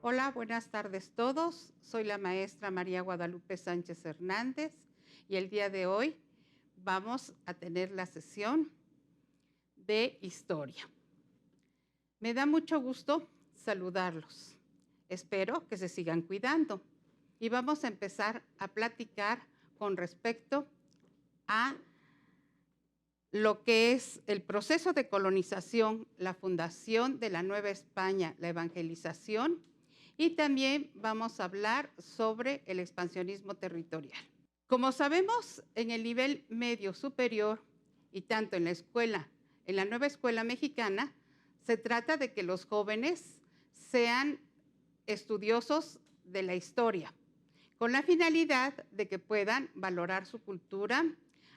Hola, buenas tardes todos. Soy la maestra María Guadalupe Sánchez Hernández y el día de hoy vamos a tener la sesión de historia. Me da mucho gusto saludarlos. Espero que se sigan cuidando y vamos a empezar a platicar con respecto a lo que es el proceso de colonización, la fundación de la Nueva España, la evangelización, y también vamos a hablar sobre el expansionismo territorial. Como sabemos, en el nivel medio superior y tanto en la escuela, en la nueva escuela mexicana, se trata de que los jóvenes sean estudiosos de la historia, con la finalidad de que puedan valorar su cultura,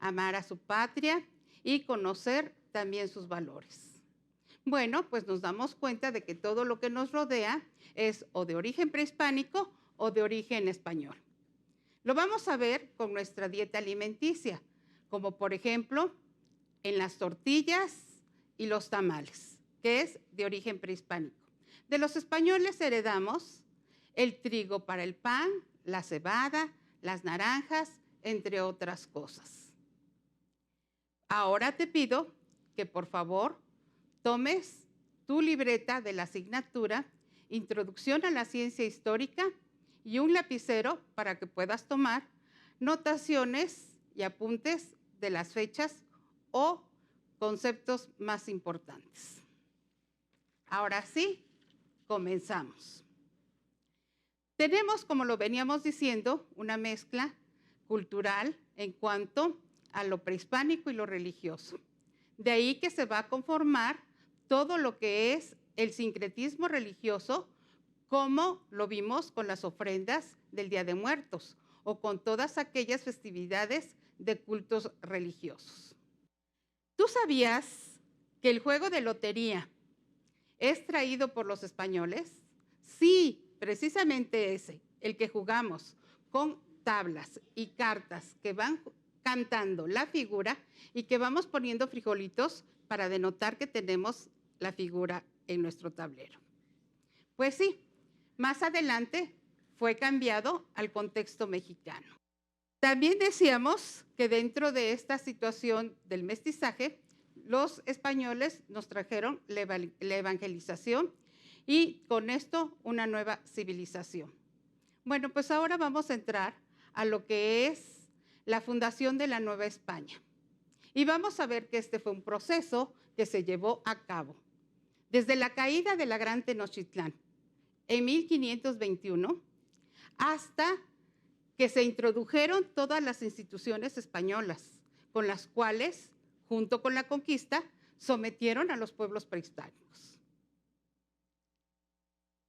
amar a su patria y conocer también sus valores. Bueno, pues nos damos cuenta de que todo lo que nos rodea es o de origen prehispánico o de origen español. Lo vamos a ver con nuestra dieta alimenticia, como por ejemplo en las tortillas y los tamales, que es de origen prehispánico. De los españoles heredamos el trigo para el pan, la cebada, las naranjas, entre otras cosas. Ahora te pido que por favor tomes tu libreta de la asignatura Introducción a la Ciencia Histórica y un lapicero para que puedas tomar notaciones y apuntes de las fechas o conceptos más importantes. Ahora sí, comenzamos. Tenemos, como lo veníamos diciendo, una mezcla cultural en cuanto a lo prehispánico y lo religioso. De ahí que se va a conformar todo lo que es el sincretismo religioso, como lo vimos con las ofrendas del Día de Muertos o con todas aquellas festividades de cultos religiosos. ¿Tú sabías que el juego de lotería es traído por los españoles? Sí, precisamente ese, el que jugamos con tablas y cartas que van cantando la figura y que vamos poniendo frijolitos para denotar que tenemos la figura en nuestro tablero. Pues sí, más adelante fue cambiado al contexto mexicano. También decíamos que dentro de esta situación del mestizaje, los españoles nos trajeron la evangelización y con esto una nueva civilización. Bueno, pues ahora vamos a entrar a lo que es la fundación de la Nueva España. Y vamos a ver que este fue un proceso que se llevó a cabo. Desde la caída de la Gran Tenochtitlán en 1521 hasta que se introdujeron todas las instituciones españolas, con las cuales, junto con la conquista, sometieron a los pueblos prehispánicos.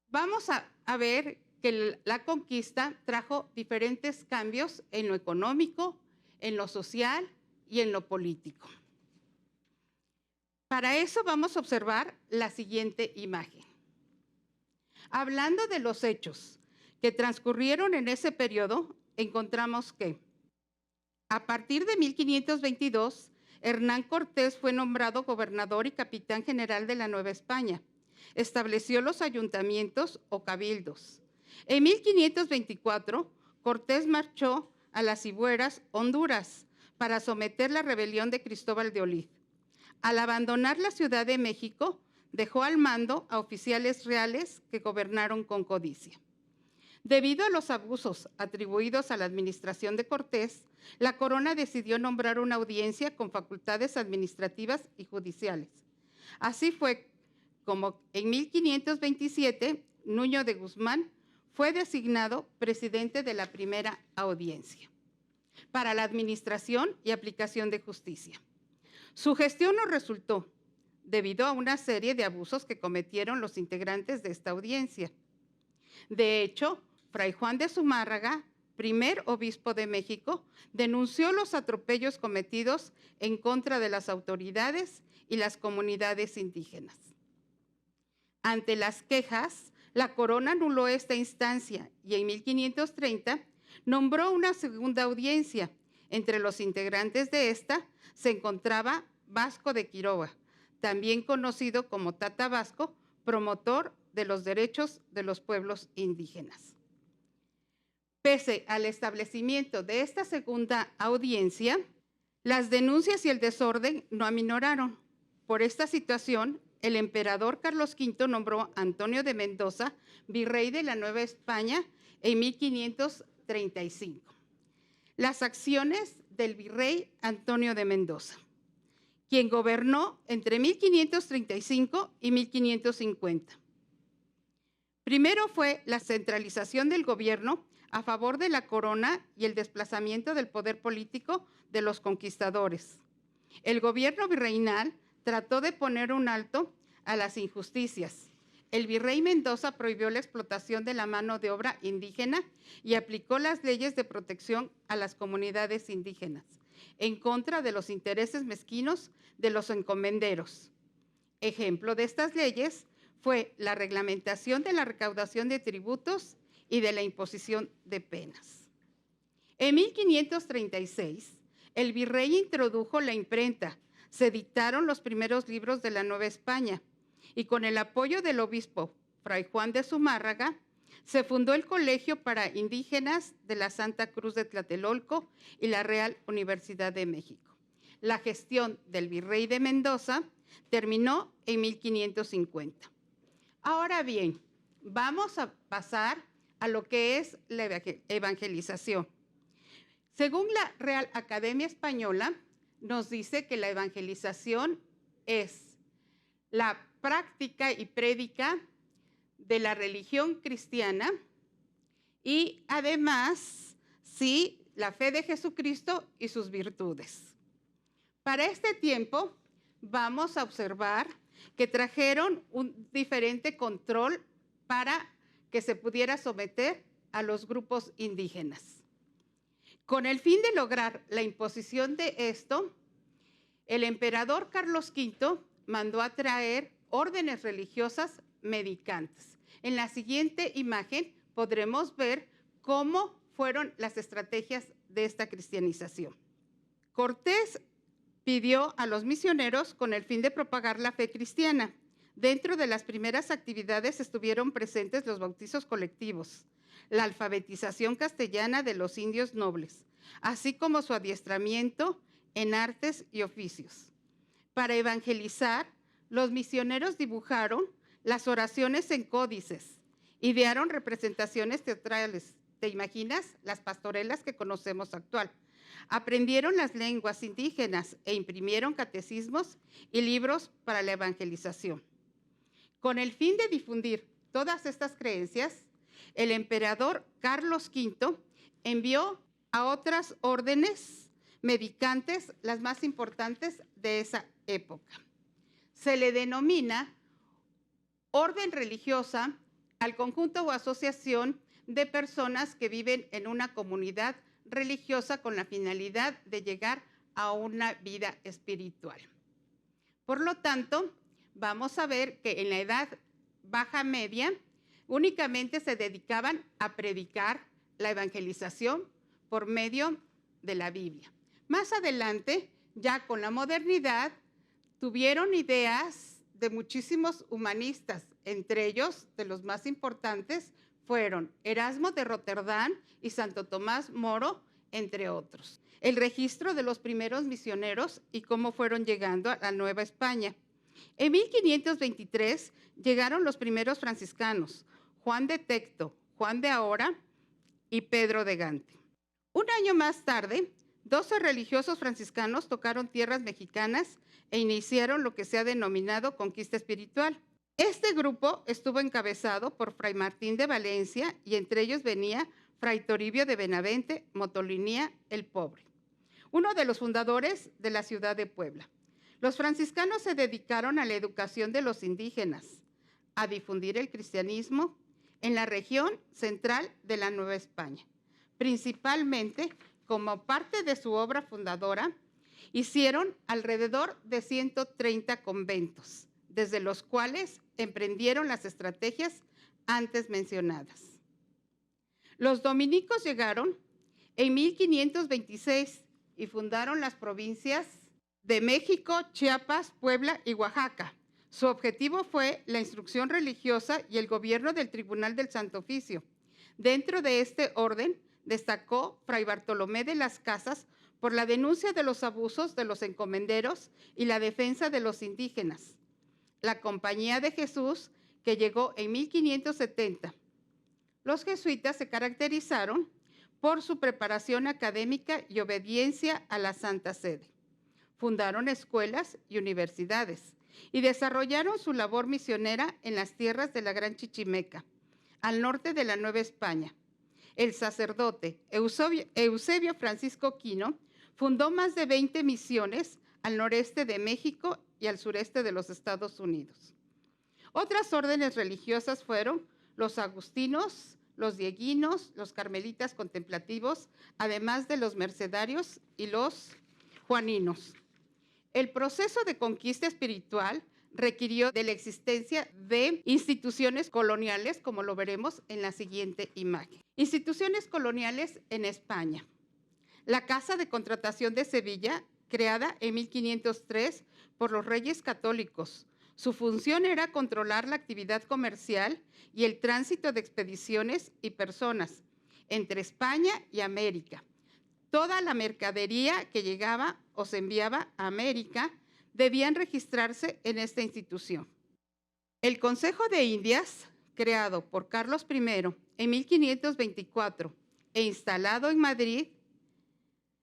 Vamos a ver que la conquista trajo diferentes cambios en lo económico, en lo social y en lo político. Para eso vamos a observar la siguiente imagen. Hablando de los hechos que transcurrieron en ese periodo, encontramos que a partir de 1522, Hernán Cortés fue nombrado gobernador y capitán general de la Nueva España. Estableció los ayuntamientos o cabildos. En 1524, Cortés marchó a las Cibueras, Honduras, para someter la rebelión de Cristóbal de Olid. Al abandonar la Ciudad de México, dejó al mando a oficiales reales que gobernaron con codicia. Debido a los abusos atribuidos a la administración de Cortés, la corona decidió nombrar una audiencia con facultades administrativas y judiciales. Así fue como en 1527, Nuño de Guzmán fue designado presidente de la primera audiencia para la administración y aplicación de justicia. Su gestión no resultó debido a una serie de abusos que cometieron los integrantes de esta audiencia. De hecho, Fray Juan de Zumárraga, primer obispo de México, denunció los atropellos cometidos en contra de las autoridades y las comunidades indígenas. Ante las quejas, la corona anuló esta instancia y en 1530 nombró una segunda audiencia. Entre los integrantes de esta se encontraba Vasco de Quiroga, también conocido como Tata Vasco, promotor de los derechos de los pueblos indígenas. Pese al establecimiento de esta segunda audiencia, las denuncias y el desorden no aminoraron. Por esta situación, el emperador Carlos V nombró a Antonio de Mendoza virrey de la Nueva España en 1535. Las acciones del virrey Antonio de Mendoza, quien gobernó entre 1535 y 1550. Primero fue la centralización del gobierno a favor de la corona y el desplazamiento del poder político de los conquistadores. El gobierno virreinal trató de poner un alto a las injusticias. El virrey Mendoza prohibió la explotación de la mano de obra indígena y aplicó las leyes de protección a las comunidades indígenas, en contra de los intereses mezquinos de los encomenderos. Ejemplo de estas leyes fue la reglamentación de la recaudación de tributos y de la imposición de penas. En 1536, el virrey introdujo la imprenta, se editaron los primeros libros de la Nueva España y con el apoyo del obispo Fray Juan de Zumárraga, se fundó el Colegio para Indígenas de la Santa Cruz de Tlatelolco y la Real Universidad de México. La gestión del virrey de Mendoza terminó en 1550. Ahora bien, vamos a pasar a lo que es la evangelización. Según la Real Academia Española, nos dice que la evangelización es la práctica y prédica de la religión cristiana y además, sí, la fe de Jesucristo y sus virtudes. Para este tiempo vamos a observar que trajeron un diferente control para que se pudiera someter a los grupos indígenas. Con el fin de lograr la imposición de esto, el emperador Carlos V mandó a traer órdenes religiosas medicantes. En la siguiente imagen podremos ver cómo fueron las estrategias de esta cristianización. Cortés pidió a los misioneros con el fin de propagar la fe cristiana. Dentro de las primeras actividades estuvieron presentes los bautizos colectivos, la alfabetización castellana de los indios nobles, así como su adiestramiento en artes y oficios. Para evangelizar, los misioneros dibujaron las oraciones en códices, idearon representaciones teatrales. ¿Te imaginas? Las pastorelas que conocemos actual. Aprendieron las lenguas indígenas e imprimieron catecismos y libros para la evangelización. Con el fin de difundir todas estas creencias, el emperador Carlos V envió a otras órdenes medicantes, las más importantes de esa época. Se le denomina orden religiosa al conjunto o asociación de personas que viven en una comunidad religiosa con la finalidad de llegar a una vida espiritual. Por lo tanto, vamos a ver que en la Edad Baja Media únicamente se dedicaban a predicar la evangelización por medio de la Biblia. Más adelante, ya con la modernidad, tuvieron ideas de muchísimos humanistas, entre ellos, de los más importantes, fueron Erasmo de Rotterdam y Santo Tomás Moro, entre otros. El registro de los primeros misioneros y cómo fueron llegando a la Nueva España. En 1523 llegaron los primeros franciscanos, Juan de Tecto, Juan de Ahora y Pedro de Gante. Un año más tarde, 12 religiosos franciscanos tocaron tierras mexicanas e iniciaron lo que se ha denominado conquista espiritual. Este grupo estuvo encabezado por Fray Martín de Valencia y entre ellos venía Fray Toribio de Benavente, Motolinía el Pobre, uno de los fundadores de la ciudad de Puebla. Los franciscanos se dedicaron a la educación de los indígenas, a difundir el cristianismo en la región central de la Nueva España. Principalmente, como parte de su obra fundadora, hicieron alrededor de 130 conventos, desde los cuales emprendieron las estrategias antes mencionadas. Los dominicos llegaron en 1526 y fundaron las provincias de México, Chiapas, Puebla y Oaxaca, Su objetivo fue la instrucción religiosa y el gobierno del Tribunal del Santo Oficio. Dentro de este orden destacó Fray Bartolomé de las Casas por la denuncia de los abusos de los encomenderos y la defensa de los indígenas. La Compañía de Jesús, que llegó en 1570. Los jesuitas se caracterizaron por su preparación académica y obediencia a la Santa Sede. Fundaron escuelas y universidades y desarrollaron su labor misionera en las tierras de la Gran Chichimeca, al norte de la Nueva España. El sacerdote Eusebio Francisco Quino fundó más de 20 misiones al noreste de México y al sureste de los Estados Unidos. Otras órdenes religiosas fueron los agustinos, los dieguinos, los carmelitas contemplativos, además de los mercedarios y los juaninos. El proceso de conquista espiritual requirió de la existencia de instituciones coloniales, como lo veremos en la siguiente imagen. Instituciones coloniales en España. La Casa de Contratación de Sevilla, creada en 1503 por los Reyes Católicos. Su función era controlar la actividad comercial y el tránsito de expediciones y personas entre España y América. Toda la mercadería que llegaba o se enviaba a América debían registrarse en esta institución. El Consejo de Indias, creado por Carlos I en 1524 e instalado en Madrid,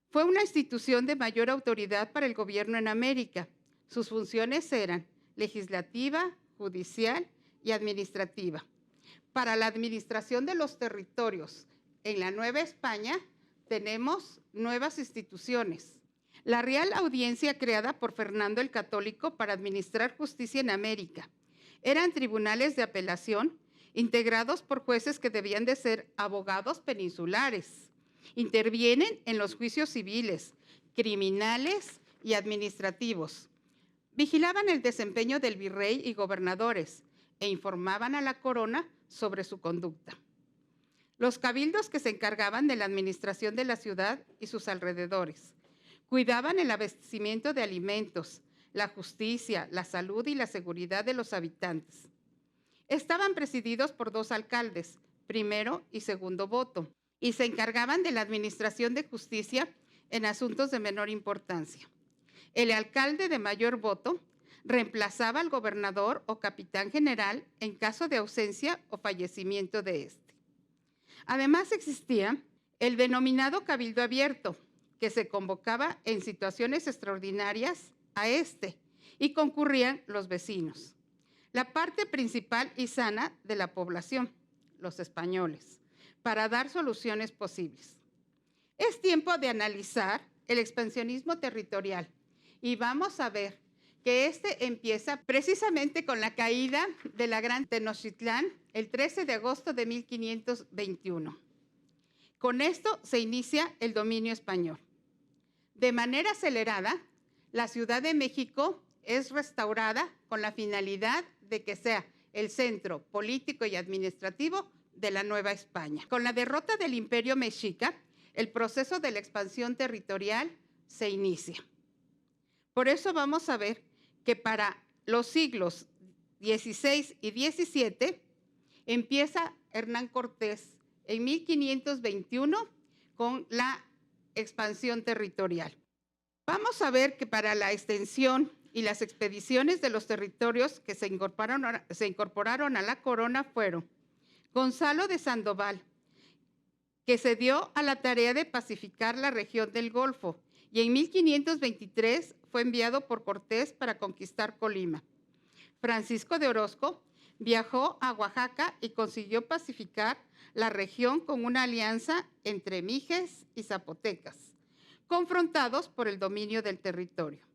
fue una institución de mayor autoridad para el gobierno en América. Sus funciones eran legislativa, judicial y administrativa. Para la administración de los territorios en la Nueva España tenemos nuevas instituciones. La Real Audiencia, creada por Fernando el Católico para administrar justicia en América. Eran tribunales de apelación integrados por jueces que debían de ser abogados peninsulares. Intervienen en los juicios civiles, criminales y administrativos. Vigilaban el desempeño del virrey y gobernadores e informaban a la corona sobre su conducta. Los cabildos, que se encargaban de la administración de la ciudad y sus alrededores. Cuidaban el abastecimiento de alimentos, la justicia, la salud y la seguridad de los habitantes. Estaban presididos por 2 alcaldes, primero y segundo voto, y se encargaban de la administración de justicia en asuntos de menor importancia. El alcalde de mayor voto reemplazaba al gobernador o capitán general en caso de ausencia o fallecimiento de éste. Además, existía el denominado cabildo abierto, que se convocaba en situaciones extraordinarias a este y concurrían los vecinos. La parte principal y sana de la población, los españoles, para dar soluciones posibles. Es tiempo de analizar el expansionismo territorial y vamos a ver que este empieza precisamente con la caída de la Gran Tenochtitlán el 13 de agosto de 1521. Con esto se inicia el dominio español. De manera acelerada, la Ciudad de México es restaurada con la finalidad de que sea el centro político y administrativo de la Nueva España. Con la derrota del Imperio Mexica, el proceso de la expansión territorial se inicia. Por eso vamos a ver que para los siglos XVI y XVII empieza Hernán Cortés en 1521 con la expansión territorial. Vamos a ver que para la extensión y las expediciones de los territorios que se incorporaron a la corona fueron Gonzalo de Sandoval, que se dio a la tarea de pacificar la región del Golfo y en 1523 fue enviado por Cortés para conquistar Colima. Francisco de Orozco viajó a Oaxaca y consiguió pacificar la región con una alianza entre mijes y zapotecas, confrontados por el dominio del territorio.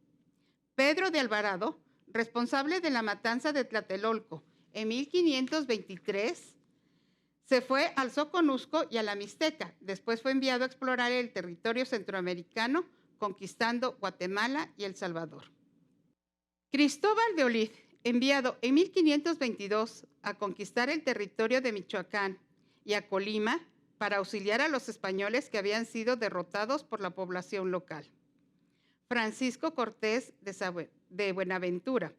Pedro de Alvarado, responsable de la matanza de Tlatelolco en 1523, se fue al Soconusco y a la Mixteca. Después fue enviado a explorar el territorio centroamericano, conquistando Guatemala y El Salvador. Cristóbal de Olid, enviado en 1522 a conquistar el territorio de Michoacán y a Colima para auxiliar a los españoles que habían sido derrotados por la población local. Francisco Cortés de Buenaventura,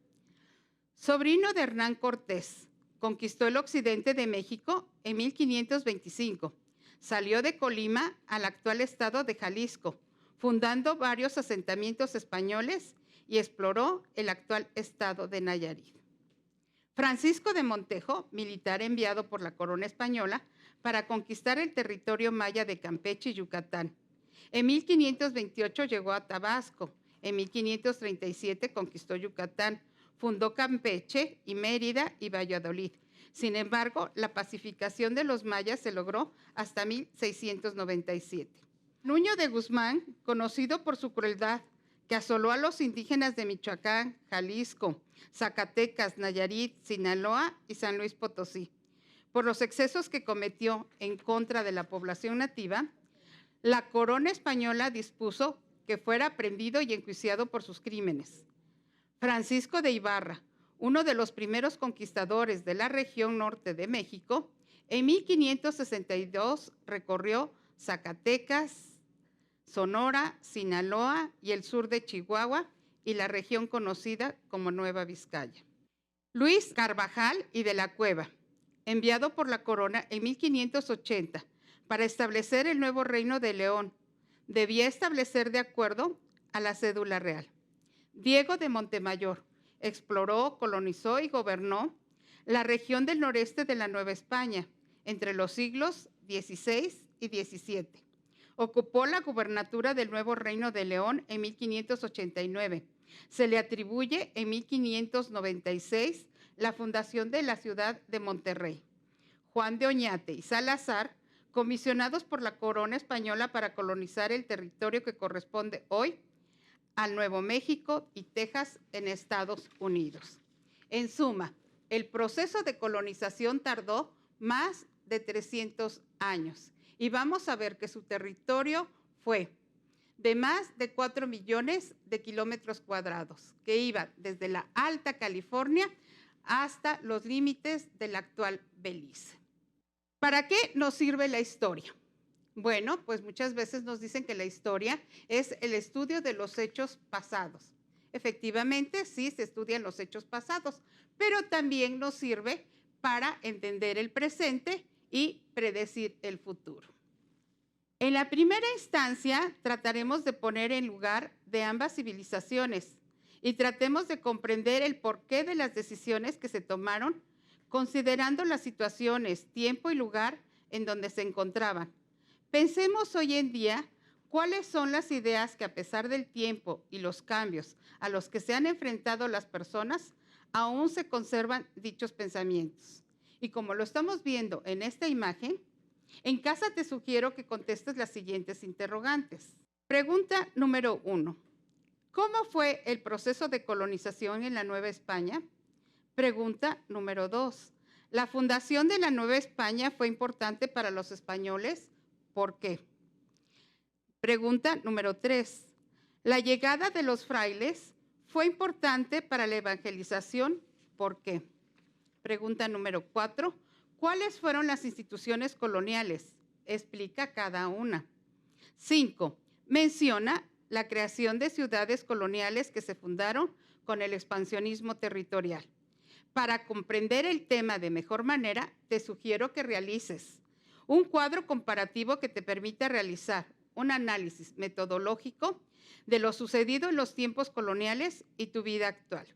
Sobrino de Hernán Cortés, conquistó el occidente de México en 1525. Salió de Colima al actual estado de Jalisco, fundando varios asentamientos españoles y exploró el actual estado de Nayarit. Francisco de Montejo, militar enviado por la corona española para conquistar el territorio maya de Campeche y Yucatán. En 1528 llegó a Tabasco. En 1537 conquistó Yucatán, fundó Campeche y Mérida y Valladolid. Sin embargo, la pacificación de los mayas se logró hasta 1697. Nuño de Guzmán, conocido por su crueldad, que asoló a los indígenas de Michoacán, Jalisco, Zacatecas, Nayarit, Sinaloa y San Luis Potosí. Por los excesos que cometió en contra de la población nativa, la corona española dispuso que fuera prendido y enjuiciado por sus crímenes. Francisco de Ibarra, uno de los primeros conquistadores de la región norte de México, en 1562 recorrió Zacatecas, Sonora, Sinaloa y el sur de Chihuahua y la región conocida como Nueva Vizcaya. Luis Carvajal y de la Cueva, enviado por la corona en 1580 para establecer el nuevo reino de León, debía establecer de acuerdo a la cédula real. Diego de Montemayor exploró, colonizó y gobernó la región del noreste de la Nueva España entre los siglos XVI y XVII. Ocupó la gubernatura del nuevo Reino de León en 1589. Se le atribuye en 1596 la fundación de la ciudad de Monterrey. Juan de Oñate y Salazar, comisionados por la corona española para colonizar el territorio que corresponde hoy al Nuevo México y Texas en Estados Unidos. En suma, el proceso de colonización tardó más de 300 años. Y vamos a ver que su territorio fue de más de 4 millones de kilómetros cuadrados, que iba desde la Alta California hasta los límites del actual Belice. ¿Para qué nos sirve la historia? Bueno, pues muchas veces nos dicen que la historia es el estudio de los hechos pasados. Efectivamente, sí se estudian los hechos pasados, pero también nos sirve para entender el presente y predecir el futuro. En la primera instancia, trataremos de poner en lugar de ambas civilizaciones y tratemos de comprender el porqué de las decisiones que se tomaron, considerando las situaciones, tiempo y lugar en donde se encontraban. Pensemos hoy en día cuáles son las ideas que, a pesar del tiempo y los cambios a los que se han enfrentado las personas, aún se conservan dichos pensamientos. Y como lo estamos viendo en esta imagen, en casa te sugiero que contestes las siguientes interrogantes. Pregunta número 1. ¿Cómo fue el proceso de colonización en la Nueva España? Pregunta número 2. ¿La fundación de la Nueva España fue importante para los españoles? ¿Por qué? Pregunta número 3. ¿La llegada de los frailes fue importante para la evangelización? ¿Por qué? Pregunta número 4. ¿Cuáles fueron las instituciones coloniales? Explica cada una. 5. Menciona la creación de ciudades coloniales que se fundaron con el expansionismo territorial. Para comprender el tema de mejor manera, te sugiero que realices un cuadro comparativo que te permita realizar un análisis metodológico de lo sucedido en los tiempos coloniales y tu vida actual.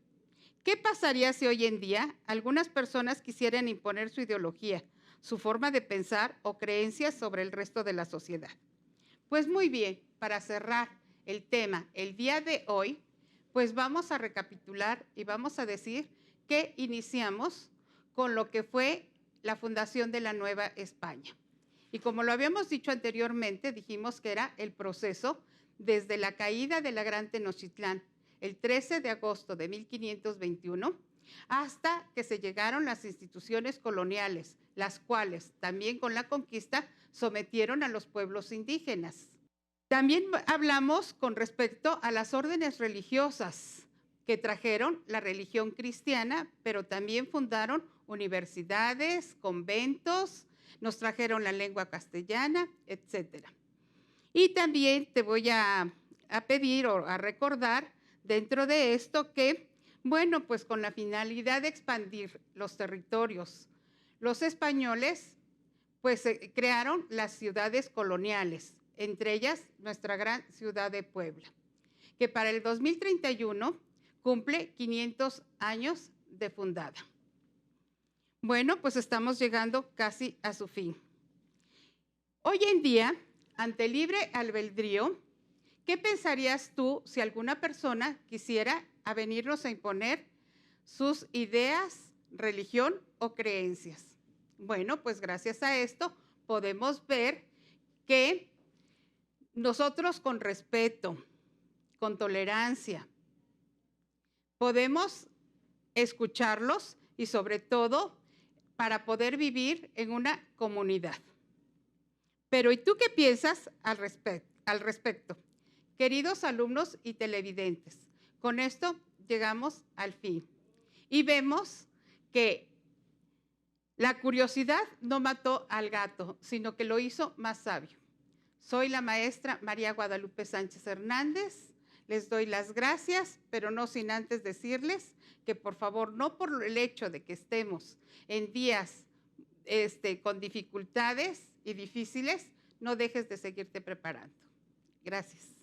¿Qué pasaría si hoy en día algunas personas quisieran imponer su ideología, su forma de pensar o creencias sobre el resto de la sociedad? Pues muy bien, para cerrar el tema el día de hoy, pues vamos a recapitular y vamos a decir que iniciamos con lo que fue la fundación de la Nueva España. Y como lo habíamos dicho anteriormente, dijimos que era el proceso desde la caída de la Gran Tenochtitlán, el 13 de agosto de 1521, hasta que se llegaron las instituciones coloniales, las cuales también con la conquista sometieron a los pueblos indígenas. También hablamos con respecto a las órdenes religiosas que trajeron la religión cristiana, pero también fundaron universidades, conventos, nos trajeron la lengua castellana, etcétera. Y también te voy a pedir o a recordar dentro de esto que, Bueno, pues con la finalidad de expandir los territorios, los españoles pues crearon las ciudades coloniales, entre ellas nuestra gran ciudad de Puebla, que para el 2031 cumple 500 años de fundada. Bueno, pues estamos llegando casi a su fin. Hoy en día, ante el libre albedrío, ¿qué pensarías tú si alguna persona quisiera venirnos a imponer sus ideas, religión o creencias? Bueno, pues gracias a esto podemos ver que nosotros con respeto, con tolerancia, podemos escucharlos y sobre todo para poder vivir en una comunidad. Pero ¿y tú qué piensas al respecto? Queridos alumnos y televidentes, con esto llegamos al fin y vemos que la curiosidad no mató al gato, sino que lo hizo más sabio. Soy la maestra María Guadalupe Sánchez Hernández. Les doy las gracias, pero no sin antes decirles que por favor, no por el hecho de que estemos en días con dificultades y difíciles, no dejes de seguirte preparando. Gracias.